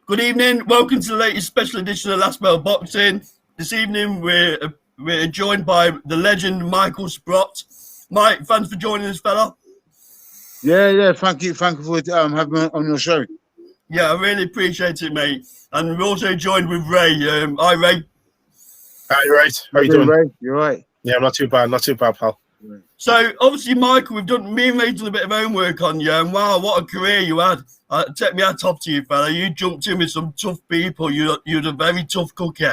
Good evening. Welcome to the latest special edition of Last Bell Boxing. This evening we're joined by the legend Michael Sprott. Mike, thanks for joining us, fella. Yeah. Thank you for having me on your show. Yeah, I really appreciate it, mate. And we're also joined with Ray. Hi, Ray. Hi, you're right. How you doing? Ray? You're right. Yeah, I'm not too bad, pal. So, obviously, Michael, me and Ray done a bit of homework on you, and wow, what a career you had. Take me hat off to you, fella. You jumped in with some tough people. You're a very tough cookie.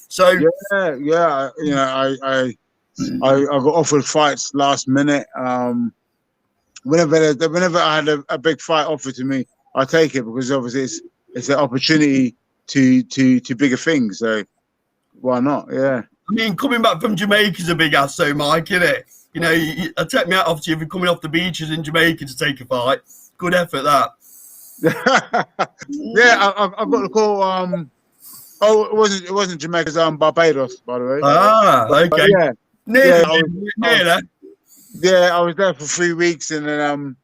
So yeah. You know, I got offered fights last minute. Whenever I had a big fight offered to me, I take it because obviously it's an opportunity to bigger things. So why not? Yeah. I mean, coming back from Jamaica's a big ass, so Mike, isn't it? You know, I take me out off to you if you're coming off the beaches in Jamaica to take a fight. Good effort, that. Yeah, I got the call. It wasn't Jamaica, it was Barbados, by the way. Okay. But yeah. Nearly. I was there for 3 weeks, and then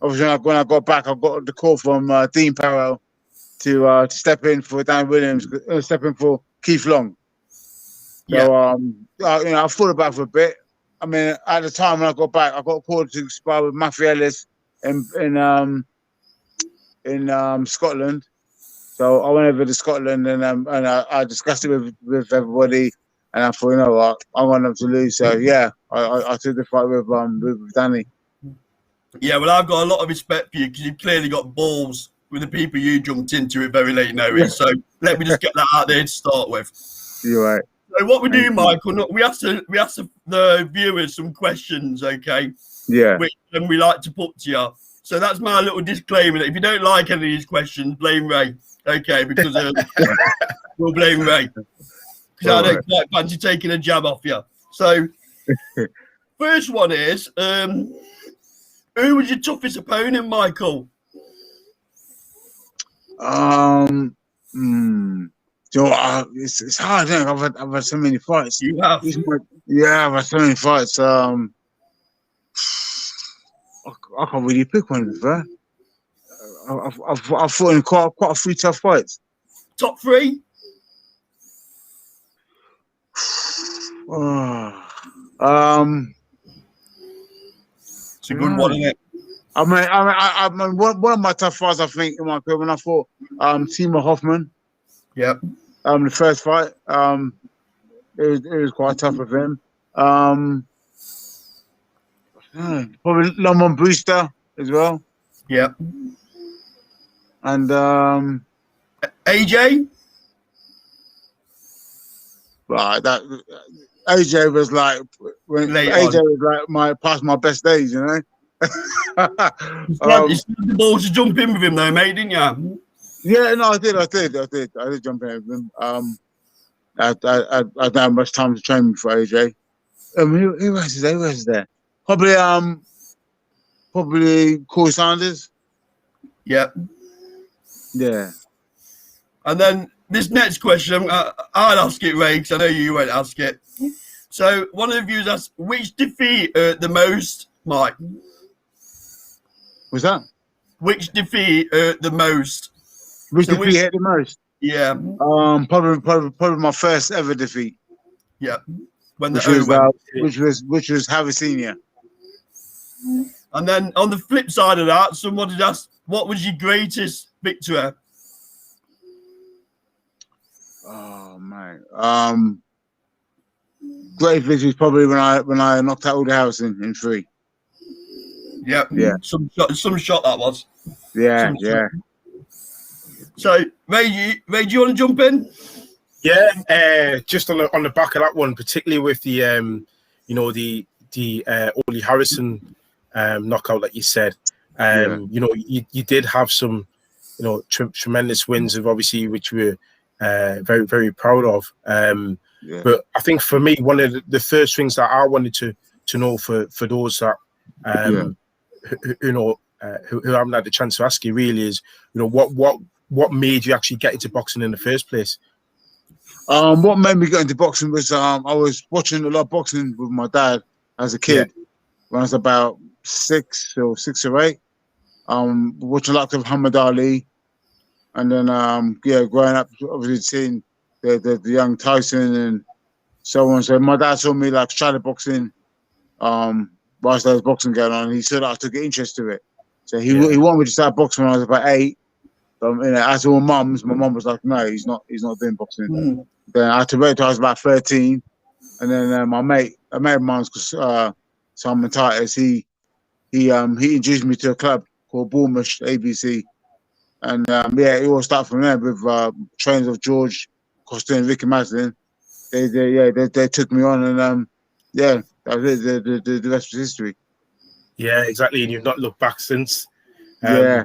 obviously when I got back, I got the call from Dean Powell to step in for Dan Williams, step in for Keith Long. So I thought about it for a bit. I mean, at the time when I got back, I got called to spar with Matthew Ellis in Scotland. So I went over to Scotland and I discussed it with everybody, and I thought, you know what, I want them to lose. So yeah, I took the fight with Danny. Yeah, well, I've got a lot of respect for you because you've clearly got balls with the people you jumped into at very late notice. So let me just get that out there to start with. You're right. So what we do, Michael, we ask the viewers some questions, okay? Yeah. Which we like to put to you. So that's my little disclaimer that if you don't like any of these questions, blame Ray, okay? Because we'll blame Ray. Because I don't quite fancy taking a jab off you. So first one is, who was your toughest opponent, Michael? So it's hard. I've had so many fights. You have? Yeah, I've had so many fights. I can't really pick one, bro. I've fought in quite a few tough fights. Top three? It's a good one, isn't it? I mean, one of my tough fights, I think, in my career, when I fought Timo Hoffman. Yep. The first fight, it was quite tough with him. Probably Lamont Brewster as well. Yep. And AJ? Right, that AJ was like past my best days, you know. You still the balls to jump in with him though, mate, didn't you? Yeah, no, I did jump in with him. I don't have much time to train for AJ. Who else is there? Probably Corey Sanders. Yep. Yeah. And then this next question, I'll ask it, Ray, because I know you won't ask it. So one of the viewers asked, which defeat hurt the most, Mike? What's that? Which defeat hurt the most? Which defeat hurt the most? Yeah. Probably my first ever defeat. Yeah. Which was Harry Senior. And then on the flip side of that, someone had asked, what was your greatest victory? Oh man. Great victory is probably when I knocked out House in 3. Yep. Yeah. Some shot that was. Yeah. So Ray, do you want to jump in? Yeah, just on the back of that one, particularly with the Ollie Harrison knockout that you said. You did have some, tremendous wins of obviously which we're very, very proud of. But I think for me, one of the first things that I wanted to know for those that who haven't had the chance to ask you really is, what made you actually get into boxing in the first place? What made me get into boxing was I was watching a lot of boxing with my dad as a kid when I was about 6 or 8. Watching a lot of Muhammad Ali, And then growing up, obviously seeing the young Tyson and so on. So my dad saw me like shadow boxing, whilst there was boxing going on. He said I took an interest to it. So he wanted me to start boxing when I was about 8. As all mums, my mum was like, no, he's not doing boxing. Mm. Then I had to wait till I was about 13, and then a mate of mine's called Simon Titus. He introduced me to a club called Bournemouth ABC, and it all started from there with trainers of George Costa and Ricky Maslin. They took me on, and that was it. The rest was history. Yeah, exactly. And you've not looked back since. Yeah.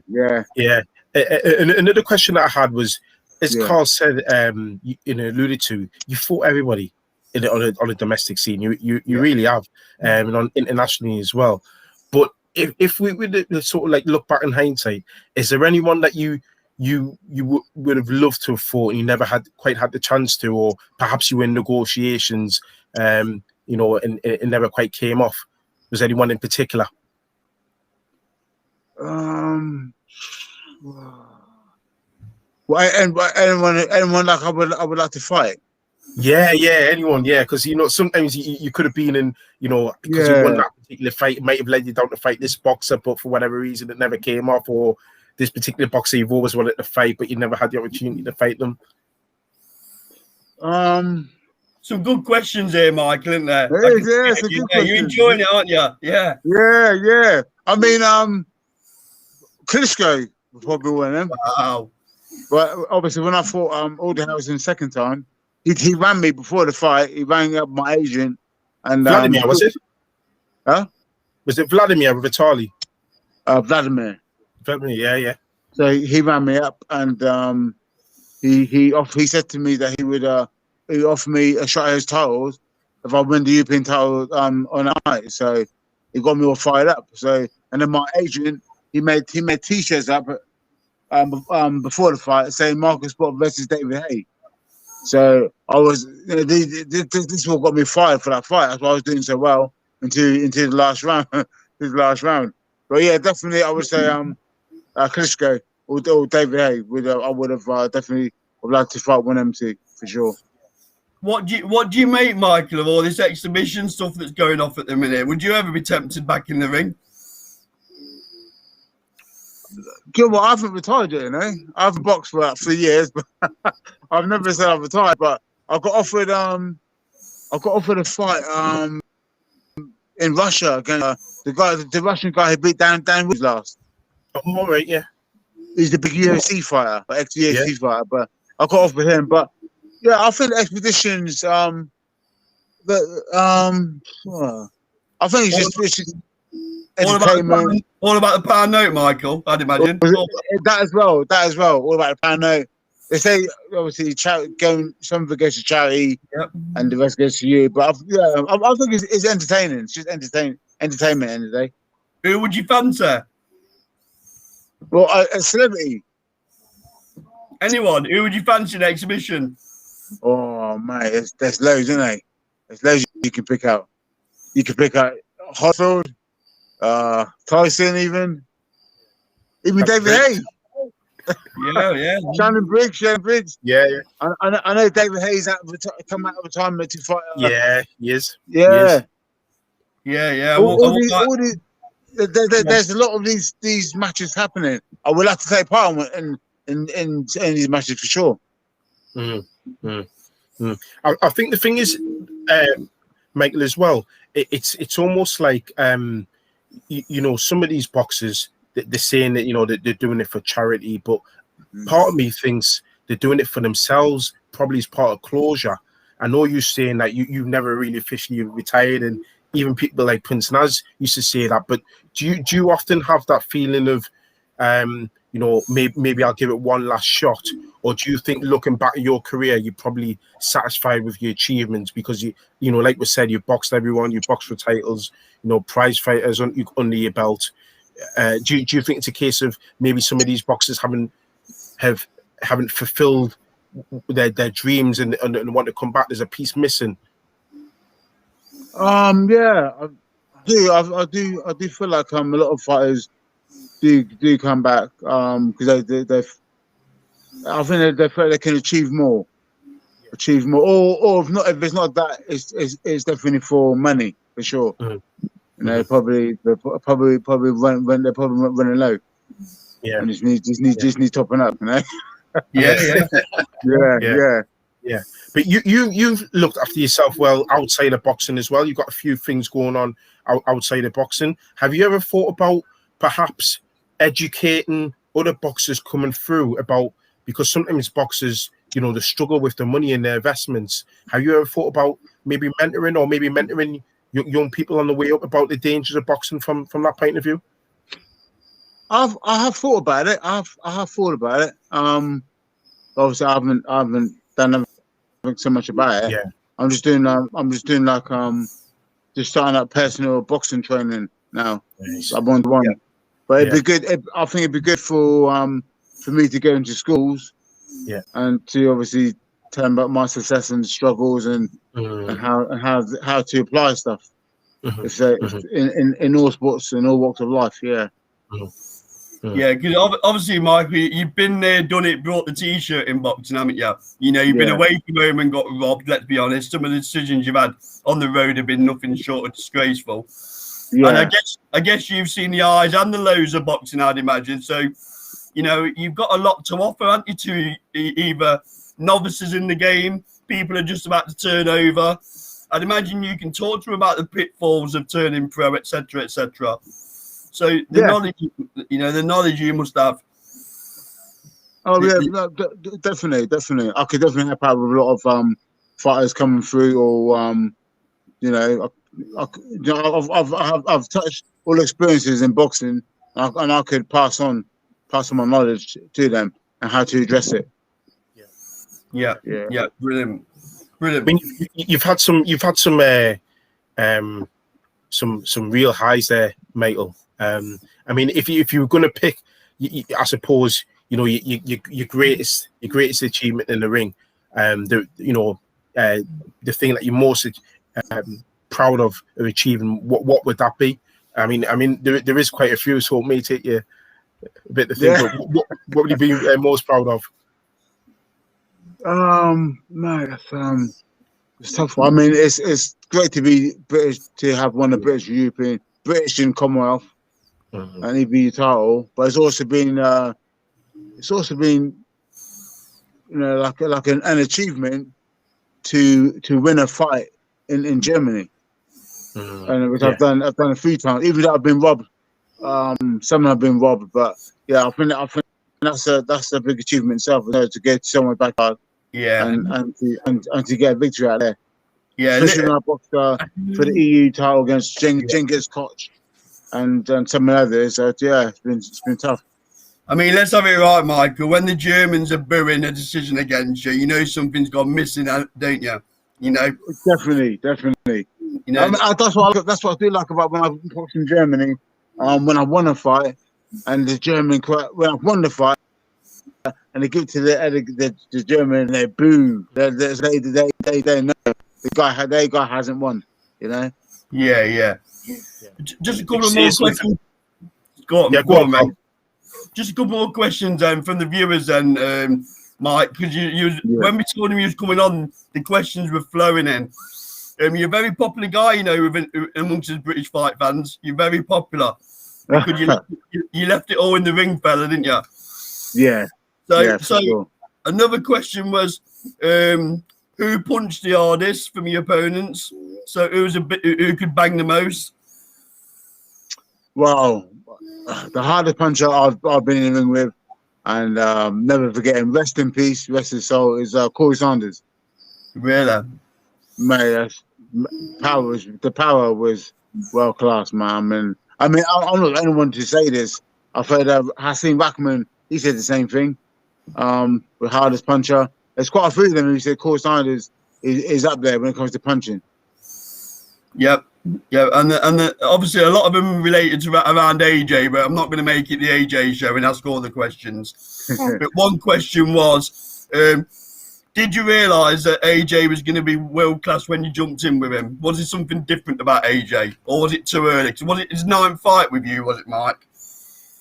And another question that I had was, as Carl said, alluded to, you fought everybody on a domestic scene. You really have, and on internationally as well. But if we were to sort of like look back in hindsight, is there anyone that you would have loved to have fought and you never quite had the chance to, or perhaps you were in negotiations, and it never quite came off? Was anyone in particular? Well, anyone like I would like to fight. Yeah, anyone, because sometimes you could have been in, because you won that particular fight, it might have led you down to fight this boxer, but for whatever reason it never came off, or this particular boxer you've always wanted to fight, but you never had the opportunity to fight them. Some good questions here, Michael, isn't there? You're enjoying it, aren't you? Yeah. I mean, Klitschko was probably one of them. Wow. But obviously, when I fought Alderhausen second time, he ran me before the fight. He rang up my agent, and Vladimir, was it? Huh? Was it Vladimir or Vitaly? Vladimir. Vladimir, yeah. So he ran me up, and he said to me that he would offer me a shot at his titles if I win the European title on a night. So he got me all fired up. So and then my agent he made T-shirts up before the fight saying Michael Sprott versus David Haye. So I was this what got me fired for that fight. That's why I was doing so well into the last round. But yeah, definitely I would say Klitschko or David Haye I would have definitely would like to fight one of them two for sure. What do you make, Michael, of all this exhibition stuff that's going off at the minute? Would you ever be tempted back in the ring? Well, I haven't retired yet, I haven't boxed for about 3 years, but I've never said I've retired. But I got offered a fight in Russia against the Russian guy who beat Dan Woods last. Oh, all right, yeah. He's the big UFC fighter, ex-UFC fighter. But I got offered him. But yeah, I think expeditions. I think it's just entertainment. All about the pound note, Michael, I'd imagine. That as well. All about the pound note. They say obviously some of it goes to charity, and the rest goes to you. But I think it's entertaining. It's just entertainment at the end of the day. Who would you fancy? Well, a celebrity. Anyone? Who would you fancy in the exhibition? Oh mate, there's loads, isn't there? There's loads you can pick out. You can pick out Holyfield, Tyson, even David Haye. Yeah. Shannon Briggs. Yeah. I know David Haye's come out of retirement to fight. Yeah, he is. Yeah. Yeah. There's a lot of these matches happening. I will have to take part in these matches for sure. I think the thing is, Michael, as well, it's almost like some of these boxers, they're saying that that they're doing it for charity, but part of me thinks they're doing it for themselves, probably as part of closure. I know you're saying that you've never really officially retired, and even people like Prince Naz used to say that, but do you often have that feeling of maybe I'll give it one last shot? Or do you think, looking back at your career, you're probably satisfied with your achievements because like we said, you've boxed everyone, you've boxed for titles, prize fighters under your belt. Do you think it's a case of maybe some of these boxers haven't fulfilled their dreams and want to come back? There's a piece missing. Yeah, I do feel like a lot of fighters do come back because I think they feel they can achieve more. Or if it's not that, it's definitely for money for sure. Mhm. You know, probably running low. Yeah. And just need topping up, you know. Yeah. Yeah. But you've looked after yourself well outside of boxing as well. You've got a few things going on outside of boxing. Have you ever thought about perhaps educating other boxers coming through about, because sometimes boxers, you know, they struggle with the money in their investments. Have you ever thought about maybe mentoring young people on the way up about the dangers of boxing from that point of view? I have thought about it. I have thought about it. Obviously I haven't done so much about it. Yeah. I'm just doing just starting up personal boxing training now. Nice. I'm on one. Yeah. But it'd be good. I think it'd be good for me to go into schools. Yeah. And to obviously tell them about my success and struggles and how to apply stuff. In all sports and all walks of life. Yeah. Yeah, because obviously, Mike, you've been there, done it, brought the T-shirt in boxing, haven't you? You know, you've been away from home and got robbed. Let's be honest. Some of the decisions you've had on the road have been nothing short of disgraceful. Yeah. And I guess you've seen the highs and the lows of boxing, I'd imagine. So, you know, you've got a lot to offer, haven't you, to either novices in the game, people are just about to turn over. I'd imagine you can talk to them about the pitfalls of turning pro, etc., etc. So the knowledge, you know, the knowledge you must have. Oh yeah, no, definitely. I could definitely help out with a lot of fighters coming through, or you know, I've touched all experiences in boxing, and I could pass on my knowledge to them and how to address it. Yeah, brilliant. I mean, you've had some real highs there, Michael. I mean, if you were going to pick, I suppose, you know, your greatest achievement in the ring, the thing that you're most proud of achieving, what would that be? I mean, there is quite a few, so it may take you a bit to think. Yeah. What would you be most proud of? No, it's tough. I mean, it's great to be British, to have won the British and Commonwealth, and Ehibition title. But it's also been, you know, like an achievement to win a fight in Germany, and which I've done a few times. Even though I've been robbed, some have been robbed, but yeah, I think that's a big achievement itself, you know, to get someone back out. Yeah, and to get a victory out there. Yeah, especially when I boxed for the EU title against Genghis Koch and some others. So yeah, it's been tough. I mean, let's have it right, Michael. When the Germans are booing a decision against you, you know something's gone missing, don't you? You know, definitely. You know, I mean, that's what I do like about when I boxed in Germany. When I won a fight, and the German, when I won the fight, and they give it to the German, and they boo. They know the guy hasn't won. You know. Yeah. Just a couple of more questions. Go on, mate. Just a couple more questions from the viewers and Mike, because when we told him he was coming on, the questions were flowing in. You're a very popular guy, you know, amongst the British fight fans. You're very popular because you left it all in the ring, fella, didn't you? Yeah. So sure. Another question was, who punched the hardest from your opponents? So who could bang the most? Well, the hardest puncher I've been in the ring with, and never forget him, rest in peace, rest his soul, is Corey Sanders. Really? Mate, the power was world class, man. And I mean, I'm not the only one to say this. I've heard Hasim Rahman, he said the same thing. The hardest puncher. There's quite a few of them who said Corey Sanders is up there when it comes to punching. Yep. Yeah, and obviously a lot of them related to around AJ, but I'm not going to make it the AJ show and ask all the questions. But one question was, did you realise that AJ was going to be world class when you jumped in with him? Was it something different about AJ, or was it too early? Was it his 9th fight with you? Was it, Mike?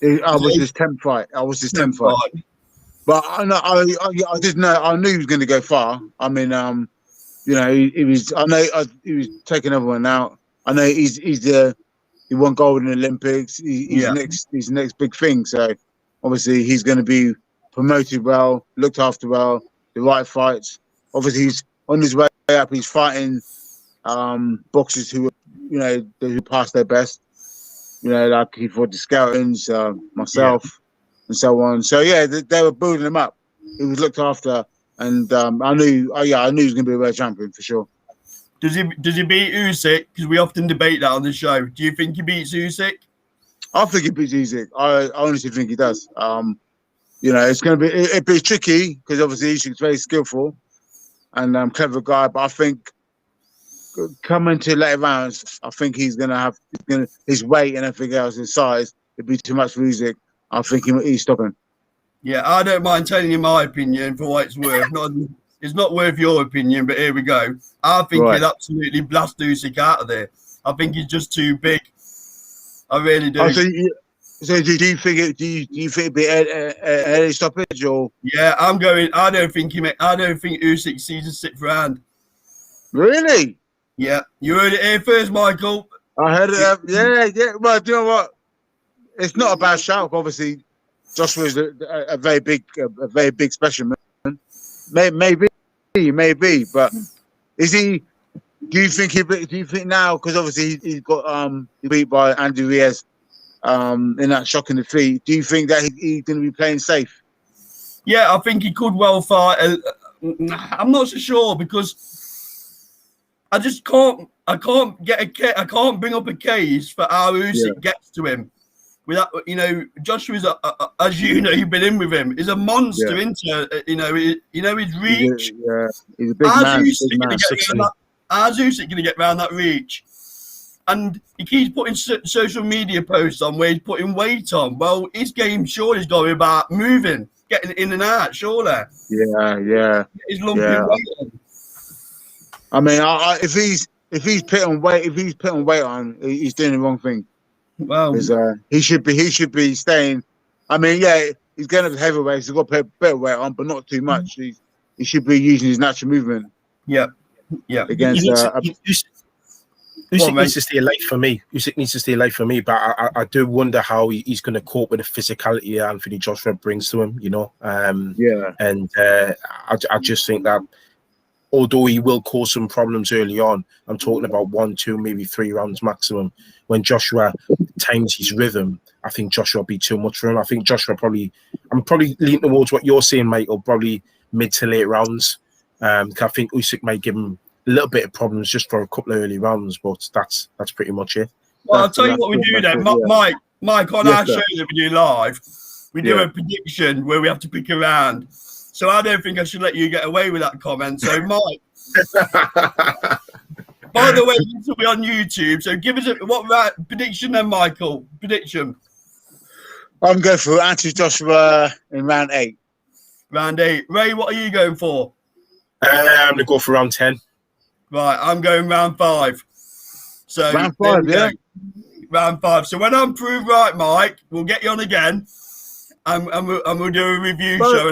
I was his 10th fight. But I did know. I knew he was going to go far. I mean, you know, he was. I know he was taking everyone out. I know he won gold in the Olympics. He's the next big thing. So obviously he's going to be promoted well, looked after well, the right fights. Obviously he's on his way up. He's fighting boxers who, you know, who passed their best. You know, like he fought the Skeltons, myself, and so on. So yeah, they were building him up. He was looked after, and I knew he was going to be a world champion for sure. Does he beat Usyk? Because we often debate that on the show. Do you think he beats Usyk? I think he beats Usyk. I honestly think he does. You know, it's going to be it'd be tricky because obviously Usyk's very skillful and clever guy. But I think coming to later rounds, I think he's going to have his weight and everything else, his size. It'd be too much for Usyk. I think he's stopping. Yeah, I don't mind telling you my opinion for what it's worth. It's not worth your opinion, but here we go. I think he'll absolutely blast Usyk out of there. I think he's just too big. I really do. So do you think it'd be early stoppage or? Yeah, I'm going. I don't think Usyk sees a 6th round. Really? Yeah, you heard it here first, Michael. I heard it. Yeah. Well, do you know what? It's not a bad shout. Obviously, Joshua's a very big specimen. Maybe, but is he? Do you think now? Because obviously he's got beat by Andy Ruiz in that shocking defeat. Do you think that he's going to be playing safe? Yeah, I think he could well fight. I'm not so sure because I just can't. I can't bring up a case for how Usyk gets to him. Without, you know, Joshua's as you know, you've been in with him. Is a monster. You know his reach. He's a big man. How's Usyk going to get around that reach? And he keeps putting social media posts on where he's putting weight on. Well, his game surely is going about moving, getting in and out. Surely. Yeah. He's lumping weight on. I mean, if he's putting weight on, he's doing the wrong thing. Well, he should be staying. I mean, yeah, he's going up to heavyweight. He's got to put a better weight on, but not too much. He should be using his natural movement. Yeah. Against Usyk needs to stay alive for me. Usyk needs to stay alive for me, but I do wonder how he's going to cope with the physicality that Anthony Joshua brings to him. You know, and I just think that although he will cause some problems early on, I'm talking about 1, 2, maybe 3 rounds maximum. When Joshua times his rhythm, I think Joshua will be too much for him. I think Joshua I'm probably leaning towards what you're saying, Michael, probably mid to late rounds. I think Usyk might give him a little bit of problems just for a couple of early rounds, but that's pretty much it. Well, I'll tell you what we do then. Mike, on our show that we do live, we do a prediction where we have to pick a round. So I don't think I should let you get away with that comment. So, Mike, by the way, this will be on YouTube. So give us prediction then, Michael. Prediction. I'm going for Anthony Joshua in round 8. Round 8. Ray, what are you going for? I'm going to go for round 10. Right, I'm going round 5. So round 5, yeah. Round 5. So when I'm proved right, Mike, we'll get you on again, and we'll do a review show.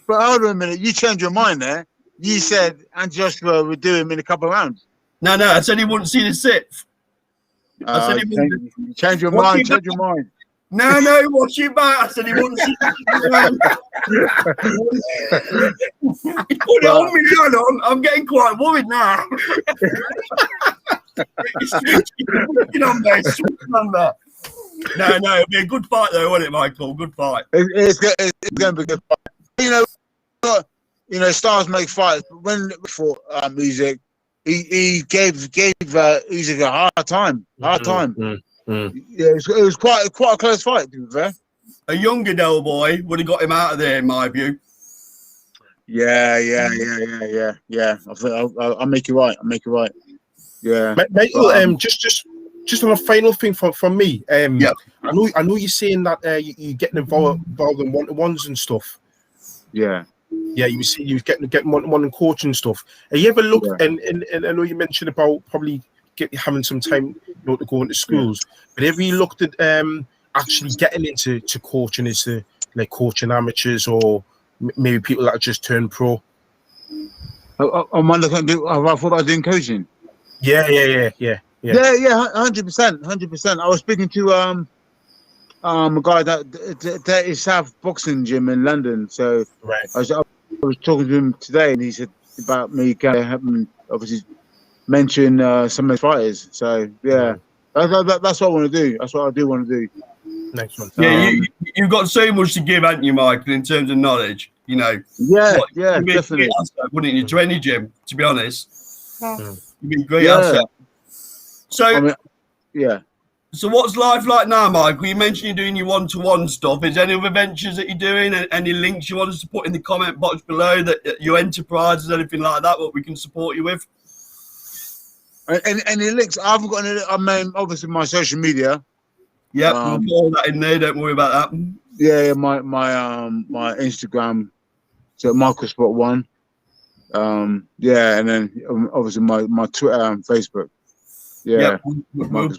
But hold on a minute, you changed your mind there. You said Anthony Joshua would do him in a couple of rounds. No, I said he wouldn't see the 6th. I said he wouldn't. Change your mind. No, watch you back. I said he wouldn't see the round. He put it on me now. I'm getting quite worried now. He's switching on there. No, it'll be a good fight though, won't it, Michael? Good fight. It's going to be a good fight. You know, stars make fights. But when for Usyk, he gave Usyk a hard time. Yeah, it was quite a close fight, to be fair. A younger Del boy would have got him out of there, in my view. Yeah. I think I'll make you right. Yeah, Michael. Just on a final thing from me. I know you're saying that you're getting involved in one-to-ones and stuff. Yeah. Yeah, you was getting one and coach and stuff. Have you ever looked and I know you mentioned about probably having some time, to go into schools. But have you looked at actually getting into coaching as the like coaching amateurs or maybe people that just turned pro? On one, I thought I was doing coaching. Yeah. 100%. I was speaking to a guy that is South Boxing Gym in London. So Right. I was talking to him today, and he said about me having obviously mention some of the fighters. So yeah, that's what I want to do. That's what I do want to do. Next one. Yeah, you've got so much to give, haven't you, Michael, in terms of knowledge? You know. Yeah, You'd be definitely. a great asset, wouldn't you, to any gym? To be honest, you'd be a great Yeah. asset. So, I mean, yeah. So what's life like now, Michael? You mentioned you're doing your one-to-one stuff. Is there any other ventures that you're doing? Any links you want us to put in the comment box below, that your enterprises, anything like that, what we can support you with? Any links? I haven't got any. I mean, obviously my social media. Yep, we'll put all that in there. Don't worry about that. Yeah, my Instagram, so Michael Sprott 1. Yeah, and then obviously my Twitter and Facebook. Yeah, we'll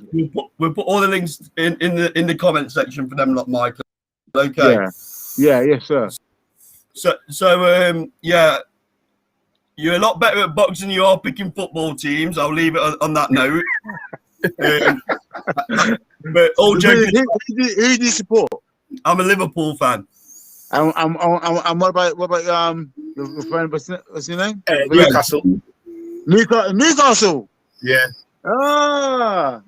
put all the links in the comment section for them, not Michael. Okay. Yeah, yes, sir. So yeah, you're a lot better at boxing than you are picking football teams. I'll leave it on that note. But all joking, who do you support? I'm a Liverpool fan. And what about your friend? What's your name? Newcastle. Newcastle. Yeah. I'm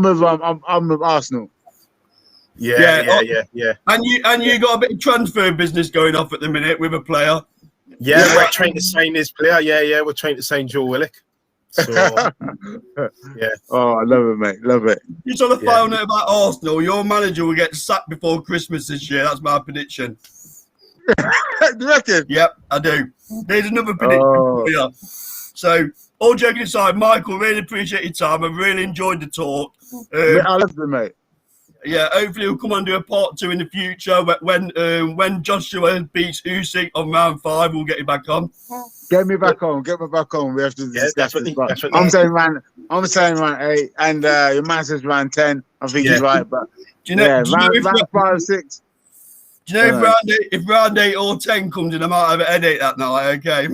with Arsenal. Yeah. And you got a bit of transfer business going off at the minute with a player. Yeah, we're trying to sign his player. Yeah, we're trying to sign Joe Willock. So yeah. Oh, I love it, mate. Love it. Just on the final note about Arsenal, your manager will get sacked before Christmas this year. That's my prediction. Do you reckon? Yep, I do. There's another prediction for you. So, all joking aside, Michael, really appreciate your time. I've really enjoyed the talk. I love it, mate. Yeah, hopefully we'll come on and do a part 2 in the future. When Joshua beats Usyk on round 5, we'll get you back on. Get me back on. We have to discuss definitely. I'm saying round 8, and your man says round 10. I think he's right, but do you know, round 5, 6. Do you know if round 8 or 10 comes in, I might have a headache that night. Okay.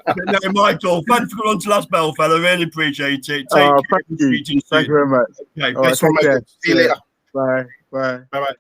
But no, Michael, thanks for coming on to Last Bell, fella. Really appreciate it. Thank you very much. Okay, All right, See you later. Bye. Bye.